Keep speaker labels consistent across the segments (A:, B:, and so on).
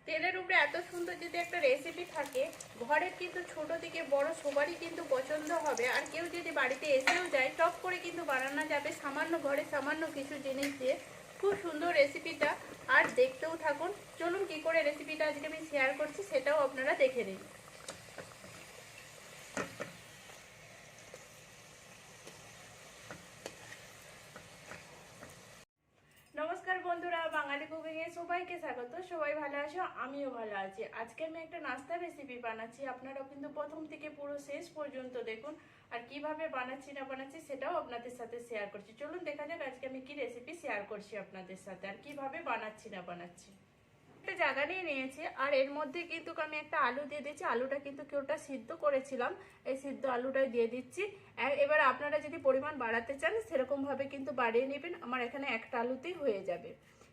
A: তেলের উপরে এত সুন্দর যদি একটা রেসিপি থাকে, ঘরের কিন্তু ছোট থেকে বড় সবারই কিন্তু পছন্দ হবে। আর কেউ যদি বাড়িতে এসেও যায়, টপ করে কিন্তু বানানো যাবে সামান্য ঘরে সামান্য কিছু জিনিস দিয়ে। খুব সুন্দর রেসিপিটা, আর দেখতেও থাকুন। চলুন কি করে রেসিপিটা আজকে আমি শেয়ার করছি সেটাও আপনারা দেখে নিন। নমস্কার বন্ধুরা, বাঙালি কুকিং এ সবাইকে স্বাগত। সবাই ভালো আছো? আমিও ভালো আছি। আজকে আমি একটা নাস্তা রেসিপি বানাচ্ছি, আপনারা কিন্তু প্রথম থেকে পুরো শেষ পর্যন্ত দেখুন। আর কিভাবে বানাচ্ছি না বানাচ্ছি সেটাও আপনাদের সাথে শেয়ার করছি। চলুন দেখা যাক আজকে আমি কি রেসিপি শেয়ার করছি আপনাদের সাথে, আর কিভাবে বানাচ্ছি না বানাচ্ছি। একটা জায়গা নিয়ে নিয়েছি, আর এর মধ্যে কিন্তু আমি একটা আলু দিয়ে দিচ্ছি। আলুটা কিন্তু কেউটা সিদ্ধ করেছিলাম, এই সিদ্ধ আলুটাই দিয়ে দিচ্ছি। এবার আপনারা যদি পরিমাণ বাড়াতে চান সেরকম ভাবে কিন্তু বাড়িয়ে নেবেন। আমার এখানে একটা আলুতেই হয়ে যাবে।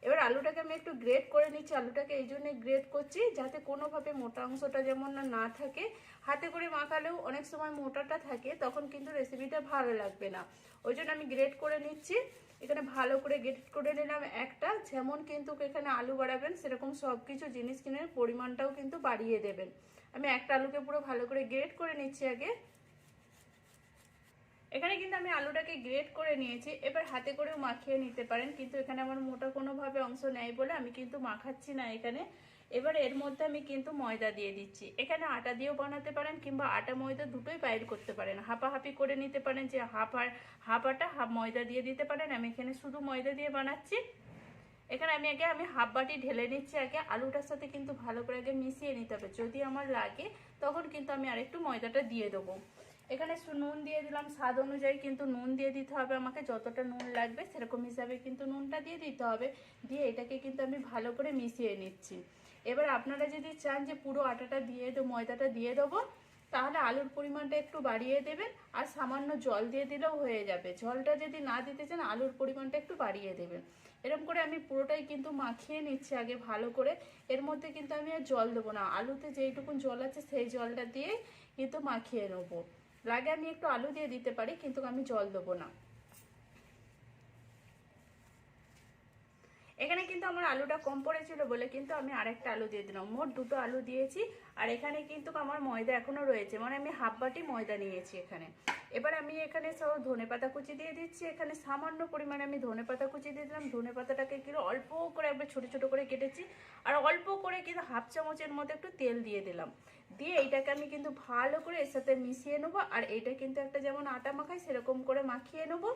A: এবার আলুটাকে আমি একটু গ্রেট করে নিচ্ছি। আলুটাকে এই জন্য গ্রেট করছি যাতে কোনোভাবে মোটা অংশটা যেমন না থাকে। হাতে করে মাখালেও অনেক সময় মোটাটা থাকে, তখন কিন্তু রেসিপিটা ভালো লাগবে না। ওই জন্য আমি গ্রেট করে নিচ্ছি। এখানে ভালো করে গ্রেট করে নিলাম একটা। যেমন কিন্তু এখানে আলু বাড়াবেন সেরকম সব কিছু জিনিস কিনে পরিমাণটাও কিন্তু বাড়িয়ে দেবেন। আমি একটা আলুকে পুরো ভালো করে গ্রেট করে নিচ্ছি আগে। এখানে কিন্তু আমি আলুটাকে গ্রেট করে নিয়েছি। এবার হাতে করেও মাখিয়ে নিতে পারেন, কিন্তু এখানে আমার মোটা কোনোভাবে অংশ নেই বলে আমি কিন্তু মাখাচ্ছি না এখানে। এবার এর মধ্যে আমি কিন্তু ময়দা দিয়ে দিচ্ছি। এখানে আটা দিয়েও বানাতে পারেন, কিংবা আটা ময়দা দুটোই বাইর করতে পারেন। হাঁপাহাঁপি করে নিতে পারেন, যে হাফ আটা হাফ ময়দা দিয়ে দিতে পারেন। আমি এখানে শুধু ময়দা দিয়ে বানাচ্ছি। এখানে আমি হাফ বাটি ঢেলে নিচ্ছি আগে। আলুটার সাথে কিন্তু ভালো করে আগে মিশিয়ে নিতে হবে। যদি আমার লাগে তখন কিন্তু আমি আরেকটু ময়দাটা দিয়ে দেবো। এখানে নুন দিয়ে দিলাম স্বাদ অনুযায়ী, কিন্তু নুন দিয়ে দিতে হবে আমাকে যতটা নুন লাগবে সেরকম হিসাবে কিন্তু নুনটা দিয়ে দিতে হবে। দিয়ে এটাকে কিন্তু আমি ভালো করে মিশিয়ে নিচ্ছি। এবার আপনারা যদি চান যে পুরো আটাটা দিয়ে ময়দাটা দিয়ে দেবো, তাহলে আলুর পরিমাণটা একটু বাড়িয়ে দেবেন, আর সামান্য জল দিয়ে দিলেও হয়ে যাবে। জলটা যদি না দিতে চান আলুর পরিমাণটা একটু বাড়িয়ে দেবেন। এরকম করে আমি পুরোটাই কিন্তু মাখিয়ে নিচ্ছি আগে ভালো করে। এর মধ্যে কিন্তু আমি আর জল দেবো না, আলুতে যেইটুকুন জল আছে সেই জলটা দিয়ে কিন্তু মাখিয়ে নেবো। লাগে আমি একটু আলু দিয়ে দিতে পারি, কিন্তু আমি জল দেবো না। এখানে কিন্তু আমার আলুটা কম পড়েছিল বলে কিন্তু আমি আরেকটা আলু দিয়ে দিলাম। মোট দুটো আলু দিয়েছি। আর এখানে কিন্তু আমার ময়দা এখনো রয়েছে, মানে আমি হাফ বাটি ময়দা নিয়েছি এখানে। এবার আমি এখানে সব ধনেপাতা কুচি দিয়ে দিচ্ছি। এখানে সামান্য পরিমাণে আমি ধনেপাতা কুচি দিয়ে দিলাম। ধনেপাতাটাকে কিন্তু অল্প করে একবার ছোট ছোট করে কেটেছি, আর অল্প করে কিন্তু হাফ চামচের মতো একটু তেল দিয়ে দিলাম। দিয়ে এইটাকে আমি কিন্তু ভালো করে এর সাথে মিশিয়ে নেবো। আর এইটা কিন্তু একটা যেমন আটা মাখাই সেরকম করে মাখিয়ে নেবো।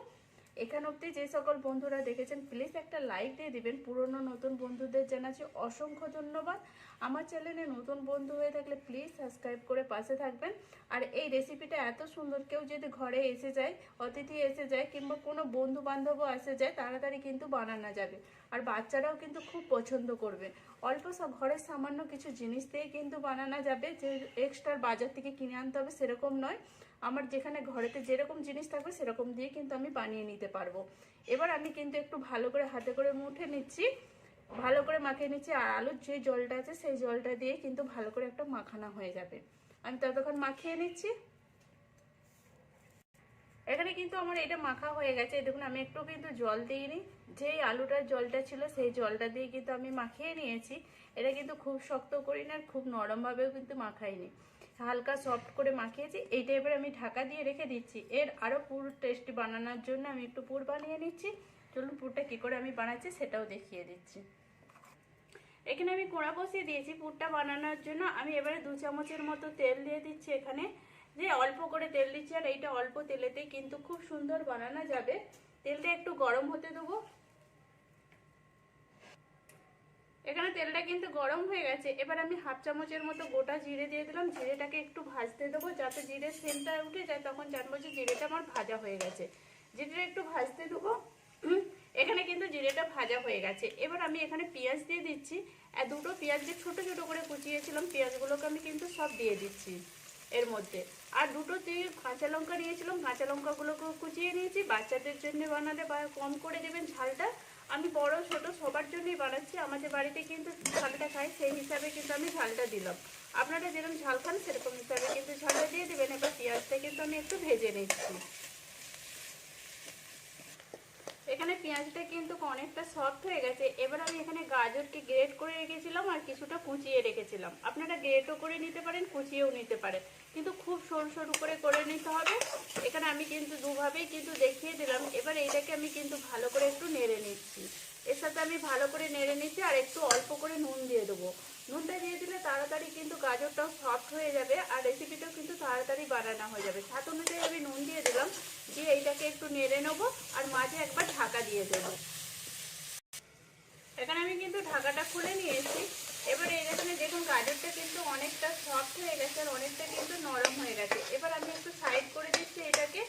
A: এখান অবধি যে সকল বন্ধুরা দেখেছেন প্লিজ একটা লাইক দিয়ে দিবেন। পুরনো নতুন বন্ধুদের জানাচ্ছি অসংখ্য ধন্যবাদ। আমার চ্যানেলে নতুন বন্ধু হয়ে থাকলে প্লিজ সাবস্ক্রাইব করে পাশে থাকবেন। আর এই রেসিপিটা এত সুন্দর, কেউ যদি ঘরে এসে যায়, অতিথি এসে যায়, কিংবা কোনো বন্ধু বান্ধবও এসে যায়, তাড়াতাড়ি কিন্তু বানানো যাবে। আর বাচ্চারাও কিন্তু খুব পছন্দ করবে। অল্প ঘরের সামান্য কিছু জিনিস দিয়ে কিন্তু বানানো যাবে, যে এক্সট্রা বাজার থেকে কিনে আনতে হবে সেরকম নয়। আমার যেখানে ঘরেতে যেরকম জিনিস থাকবে সেরকম দিয়ে কিন্তু আমি বানিয়ে নিতে পারবো। এবার আমি কিন্তু একটু ভালো করে হাতে করে মুঠে নিচ্ছি, ভালো করে মাখিয়ে নিচ্ছি। আর আলুর যে জলটা আছে সেই জলটা দিয়ে কিন্তু ভালো করে একটা মাখানো হয়ে যাবে। আমি ততক্ষণ মাখিয়ে নিচ্ছি। এখানে কিন্তু আমার এটা মাখা হয়ে গেছে। দেখুন আমি একটু কিন্তু জল দিইনি, যেই আলুটার জলটা ছিল সেই জলটা দিয়ে কিন্তু আমি মাখিয়ে নিয়েছি। এটা কিন্তু খুব শক্ত করি না, খুব নরমভাবেও কিন্তু মাখাইনি, হালকা সফট করে মাখিয়েছি। এইটা এবার আমি ঢাকা দিয়ে রেখে দিচ্ছি। এর আরও পুর টেস্টি বানানোর জন্য আমি একটু পুর বানিয়ে নিচ্ছি। চলুন পুরটা কী করে আমি বানাচ্ছি সেটাও দেখিয়ে দিচ্ছি। এখানে আমি কোড়া বসিয়ে দিয়েছি পুরটা বানানোর জন্য। আমি এবারে 2 চামচের মতো তেল দিয়ে দিচ্ছি এখানে। যে অল্প করে তেল দিচ্ছি, আর এইটা অল্প তেলেতেই কিন্তু খুব সুন্দর বানানো যাবে। তেলটা একটু গরম হতে দেবো। এখানে তেলটা কিন্তু গরম হয়ে গেছে। এবার আমি হাফ চামচের মতো গোটা জিরে দিয়ে দিলাম। জিরেটাকে একটু ভাজতে দেবো, যাতে জিরের সেন্টটা উঠে যায়, তখন জানবো যে জিরেটা আমার ভাজা হয়ে গেছে। জিরেটা একটু ভাজতে দেবো। এখানে কিন্তু জিরেটা ভাজা হয়ে গেছে। এবার আমি এখানে পেঁয়াজ দিয়ে দিচ্ছি। আর দুটো পেঁয়াজ যে ছোট ছোট করে কুচিয়েছিলাম, পেঁয়াজগুলোকে আমি কিন্তু সব দিয়ে দিচ্ছি এর মধ্যে। আর দুটো কাঁচা লঙ্কা নিয়েছিলাম, কাঁচা লঙ্কাগুলোকে কুচিয়ে নিয়েছি। বাচ্চাদের জন্য বানালে বা কম করে দেবেন ঝালটা। আমি বড় ছোট সবার জন্যই বানাচ্ছি। আমাদের বাড়িতে কিন্তু ঝালটা খাই, সেই হিসাবে কিন্তু আমি ঝালটা দিলাম। আপনারা যেরকম ঝাল খান সেরকম হিসাবে কিন্তু ঝালটা দিয়ে দেবেন। এবার পেঁয়াজটা কিন্তু আমি একটু ভেজে নিচ্ছি। এখানে পেঁয়াজটা কিন্তু অনেকটা সফট হয়ে গেছে। এবার আমি এখানে গাজরকে গ্রেট করে রেখেছিলাম আর কিছুটা কুচিয়ে রেখেছিলাম। আপনারা গ্রেটও করে নিতে পারেন, কুচিয়েও নিতে পারেন, কিন্তু খুব সরু সরু করে নিতে হবে। এখানে আমি কিন্তু দুভাবেই কিন্তু দেখিয়ে দিলাম। এবার এইটাকে আমি কিন্তু ভালো করে একটু নেড়ে নিচ্ছি। এর সাথে আমি ভালো করে নেড়ে নিচ্ছি আর একটু অল্প করে নুন দিয়ে দেবো। নুনটা দিয়ে দিলে তাড়াতাড়ি কিন্তু গাজরটাও সফট হয়ে যাবে আর রেসিপিটাও কিন্তু তাড়াতাড়ি বানানো হয়ে যাবে। স্বাদ অনুযায়ী আমি নুন দিয়ে দিলাম, দিয়ে এইটাকে একটু নেড়ে নেবো আর মাঝে একবার ঢাকা দিয়ে দেবো। এখানে আমি কিন্তু ঢাকাটা খুলে নিয়েছি। এবার এখানে দেখুন গাজরটা কিন্তু অনেকটা সফট হয়ে গেছে আর অনেকটা কিন্তু নরম হয়ে গেছে। এবার আমি একটু সাইড করে দিচ্ছি এটাকে।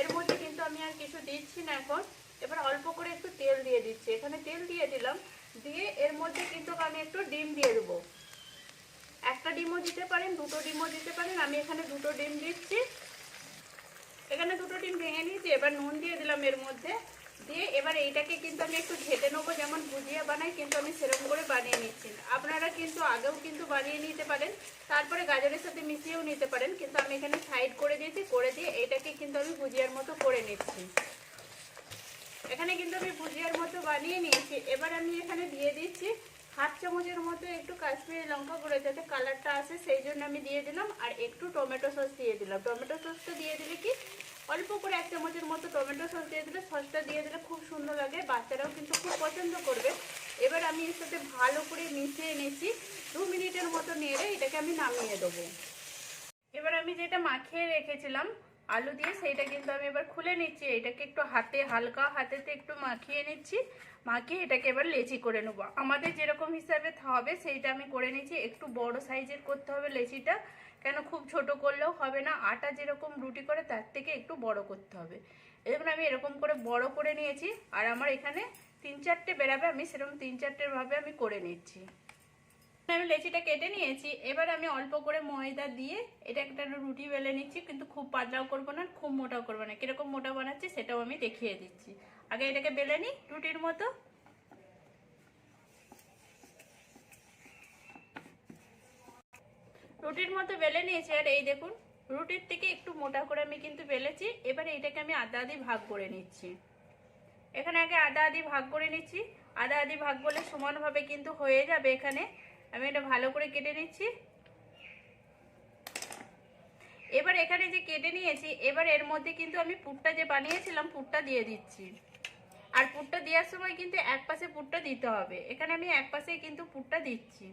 A: এর মধ্যে কিন্তু আমি আর কিছু দিচ্ছি না এখন। এবার অল্প করে একটু তেল দিয়ে দিচ্ছি। এখানে তেল দিয়ে দিলাম, দিয়ে এর মধ্যে কিন্তু আমি একটু ডিম দিয়ে দেবো। একটা ডিমও দিতে পারেন, দুটো ডিমও দিতে পারেন। আমি এখানে দুটো ডিম দিচ্ছি। এখানে দুটো ডিম ভেঙে নিয়েছি। এবার নুন দিয়ে দিলাম এর মধ্যে, দিয়ে এবার এইটাকে কিন্তু আমি একটু ঘেটে নেবো। যেমন ভুজিয়া বানাই কিন্তু আমি সেরকম করে বানিয়ে নিচ্ছি। আপনারা কিন্তু আগেও কিন্তু বানিয়ে নিতে পারেন, তারপরে গাজরের সাথে মিশিয়েও নিতে পারেন, কিন্তু আমি এখানে সাইড করে দিয়েছি। করে দিয়ে এইটাকে কিন্তু আমি ভুজিয়ার মতো করে নিচ্ছি। এখানে কিন্তু আমি ভুজিয়ার মতো বানিয়ে নিয়েছি। এবার আমি এখানে দিয়ে দিচ্ছি হাফ চামচের মতো একটু কাশ্মীরি লঙ্কা গুঁড়ো, যাতে কালারটা আসে সেই জন্য আমি দিয়ে দিলাম। আর একটু টমেটো সস দিয়ে দিলাম। টমেটো সসটা দিয়ে দিলে কি অল্প করে 1 চামচের মতো টমেটো সস দিয়ে দিলে, সসটা দিয়ে দিলে খুব সুন্দর লাগে, বাচ্চারাও কিন্তু খুব পছন্দ করবে। এবার আমি এর সাথে ভালো করে মিশিয়ে নিয়েছি। 2 মিনিটের মতো নেড়ে এটাকে আমি নামিয়ে দেবো। এবার আমি যেটা মাখিয়ে রেখেছিলাম আলু দিয়ে, সেইটা কিন্তু আমি এবার খুলে নিচ্ছি। এটাকে একটু হালকা হাতেতে একটু মাখিয়ে নিচ্ছি। মাখিয়ে এটাকে এবার লেচি করে নেবো। আমাদের যেরকম হিসাবে হবে সেইটা আমি করে নিচ্ছি। একটু বড় সাইজের করতে হবে লেচিটা, কেন খুব ছোট করলেও হবে না। আটা যেরকম রুটি করে তার থেকে একটু বড় করতে হবে। এরকম আমি এরকম করে বড় করে নিয়েছি। আর আমার এখানে 3-4টে বেরাবে, আমি সেরকম 3-4টে ভাবে আমি করে নিচ্ছি। আমি লেচিটা কেটে নিয়েছি। এবার আমি অল্প করে ময়দা দিয়ে এটা একটা রুটি বেলে নিচ্ছি, কিন্তু খুব পাতলাও করবো না, খুব মোটাও করবো না। কিরকম মোটা বানাচ্ছি সেটাও আমি দেখিয়ে দিচ্ছি। আগে এটাকে বেলে নিই রুটির মতো। রুটির মতো বেলে নিয়েছি। আর এই দেখুন রুটির থেকে একটু মোটা করে আমি কিন্তু বেলেছি। এবারে এটাকে আমি আধা আধি ভাগ করে নিচ্ছি। এখানে আগে আধা আধি ভাগ করে নিচ্ছি। আধা আধি ভাগ করলে সমানভাবে কিন্তু হয়ে যাবে। এখানে আমি এটা ভালো করে কেটে নিচ্ছি। এবার এখানে যে কেটে নিয়েছি, এবার এর মধ্যে কিন্তু আমি পুরটা যে বানিয়েছিলাম পুরটা দিয়ে দিচ্ছি। আর পুরটা দেওয়ার সময় কিন্তু এক পাশে পুরটা দিতে হবে। এখানে আমি এক পাশে কিন্তু পুরটা দিচ্ছি,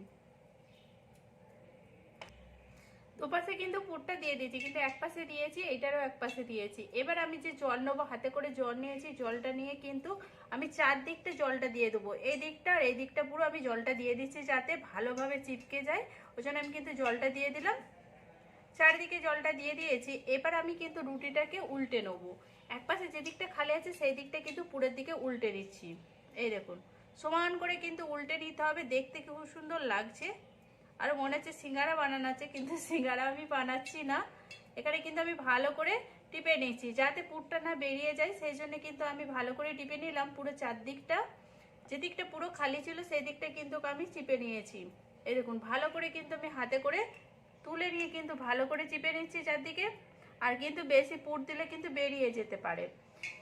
A: দুপাশে কিন্তু পুরটা দিয়ে দিয়েছি, কিন্তু এক পাশে দিয়েছি, এইটারও এক পাশে দিয়েছি। এবার আমি যে জল নেবো, হাতে করে জল নিয়েছি, জলটা নিয়ে কিন্তু আমি চারদিকটা জলটা দিয়ে দেবো। এই দিকটা আর এই দিকটা পুরো আমি জলটা দিয়ে দিচ্ছি যাতে ভালোভাবে চিপকে যায়। ওই জন্য আমি কিন্তু জলটা দিয়ে দিলাম। চারিদিকে জলটা দিয়ে দিয়েছি। এবার আমি কিন্তু রুটিটাকে উল্টে নেবো। এক পাশে যে দিকটা খালি আছে সেই দিকটা কিন্তু পুরের দিকে উল্টে দিচ্ছি। এই দেখুন সমান করে কিন্তু উল্টে নিতে হবে, দেখতে খুব সুন্দর লাগছে। আর মনে হচ্ছে সিঙ্গারা বানানো আছে, কিন্তু সিঙ্গারা আমি বানাচ্ছি না। এখানে কিন্তু আমি ভালো করে টিপে নিচ্ছি যাতে পুরটা না বেরিয়ে যায়, সেই জন্য কিন্তু আমি ভালো করে টিপে নিলাম পুরো চারদিকটা। যে দিকটা পুরো খালি ছিল সেই দিকটা কিন্তু আমি চিপে নিয়েছি। এই দেখুন ভালো করে কিন্তু আমি হাতে করে তুলে নিয়ে কিন্তু ভালো করে চিপে নিচ্ছি চারদিকে। আর কিন্তু বেশি পুর দিলে কিন্তু বেরিয়ে যেতে পারে।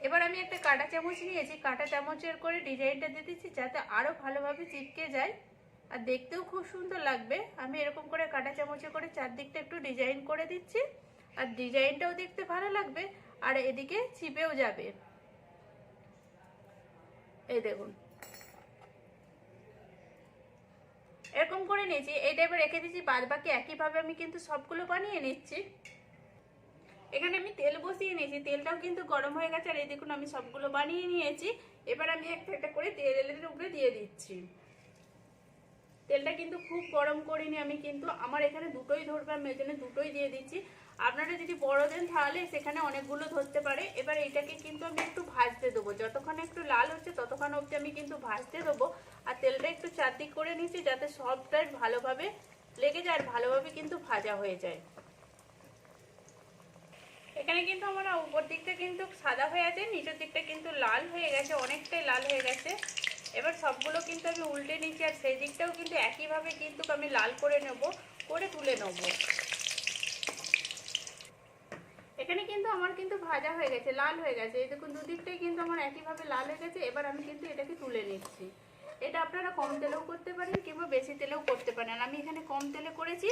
A: এবার আমি একটা কাঁটা চামচ নিয়েছি, কাঁটা চামচের করে ডিজাইনটা দিয়ে দিচ্ছি যাতে আরো ভালোভাবে চিপকে যায় আর দেখতেও খুব সুন্দর লাগবে। আমি এরকম করে কাঁটা চামচে করে চারদিকটা একটু ডিজাইন করে দিচ্ছি, আর ডিজাইনটাও দেখতে ভালো লাগবে আর এদিকে চিপেও যাবে। এই দেখুন এরকম করে নিয়েছি। এই টাইপের রেখে দিচ্ছি। বাদ বাকি একইভাবে আমি কিন্তু সবগুলো বানিয়ে নিচ্ছি। এখানে আমি তেল বসিয়ে নিয়েছি, তেলটাও কিন্তু গরম হয়ে গেছে। আর এই দেখুন আমি সবগুলো বানিয়ে নিয়েছি। এবার আমি একটা একটা করে তেলের উপরে দিয়ে দিচ্ছি। তেলটা কিন্তু খুব গরম করিনি আমি, কিন্তু আমার এখানে দুটোই ধরবে, আমি ওই জন্য দুটোই দিয়ে দিচ্ছি। আপনারা যদি বড় দেন তাহলে সেখানে অনেকগুলো ধরতে পারে। এবার এটাকে কিন্তু আমি একটু ভাজতে দেবো, যতক্ষণ একটু লাল হচ্ছে ততক্ষণ অবধি আমি কিন্তু ভাজতে দেবো। আর তেলটা একটু চারদিক করে নিচ্ছি যাতে সবটাই ভালোভাবে লেগে যায় আর ভালোভাবে কিন্তু ভাজা হয়ে যায়। এখানে কিন্তু আমার উপর দিকটা কিন্তু সাদা হয়ে আছে, নিচের দিকটা কিন্তু লাল হয়ে গেছে, অনেকটাই লাল হয়ে গেছে। এবার সবগুলো কিন্তু আমি উল্টে নিচ্ছি আর সেই দিকটাও কিন্তু একইভাবে কিন্তু আমি লাল করে নেব, করে তুলে নেব। এখানে কিন্তু আমার কিন্তু ভাজা হয়ে গেছে, লাল হয়ে গেছে। এই দেখুন দুদিকটাই কিন্তু আমার একইভাবে লাল হয়ে গেছে। এবার আমি কিন্তু এটাকে তুলে নিচ্ছি। এটা আপনারা কম তেলেও করতে পারেন কিংবা বেশি তেলেও করতে পারেন। আমি এখানে কম তেলে করেছি।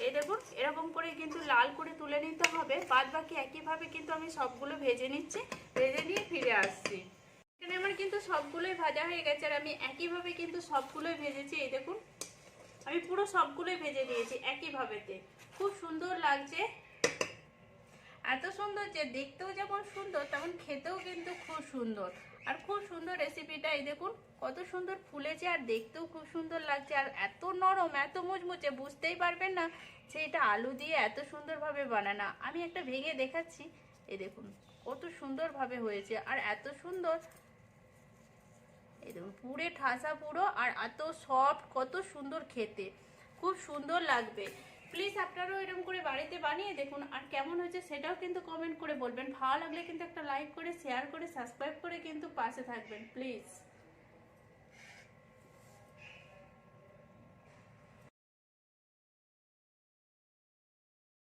A: এই দেখুন এরকম করে কিন্তু লাল করে তুলে নিতে হবে। বাদ বাকি একইভাবে কিন্তু আমি সবগুলো ভেজে নিচ্ছি। ভেজে নিয়ে ফিরে আসছি। এখানে আমার কিন্তু সবগুলোই ভাজা হয়ে গেছে আর আমি একইভাবে কিন্তু সবগুলোই ভেজেছি। এই দেখুন আমি পুরো সবগুলোই ভেজে নিয়েছি একইভাবেতে। খুব সুন্দর লাগছে, এত সুন্দর যে দেখতেও যেমন সুন্দর তেমন খেতেও কিন্তু খুব সুন্দর। আর খুব সুন্দর রেসিপিটা। এই দেখুন কত সুন্দর ফুলেছে আর দেখতেও খুব সুন্দর লাগছে। আর এত নরম, এত মুচমুচে, বুঝতেই পারবেন না যে এটা আলু দিয়ে এত সুন্দরভাবে বানানো। আমি একটা ভেঙে দেখাচ্ছি। এই দেখুন কত সুন্দরভাবে হয়েছে আর এত সুন্দর। এই দেখুন পুরে ঠাসা পুরো আর এত সফট, কত সুন্দর খেতে, খুব সুন্দর লাগবে। প্লিজ আপনারাও এরকম করে বাড়িতে বানিয়ে দেখুন। আর কেমন হয়েছে সেটাও কিন্তু কমেন্ট করে বলবেন। ভালো লাগলে কিন্তু একটা লাইক করে, শেয়ার করে, সাবস্ক্রাইব করে কিন্তু পাশে থাকবেন প্লিজ।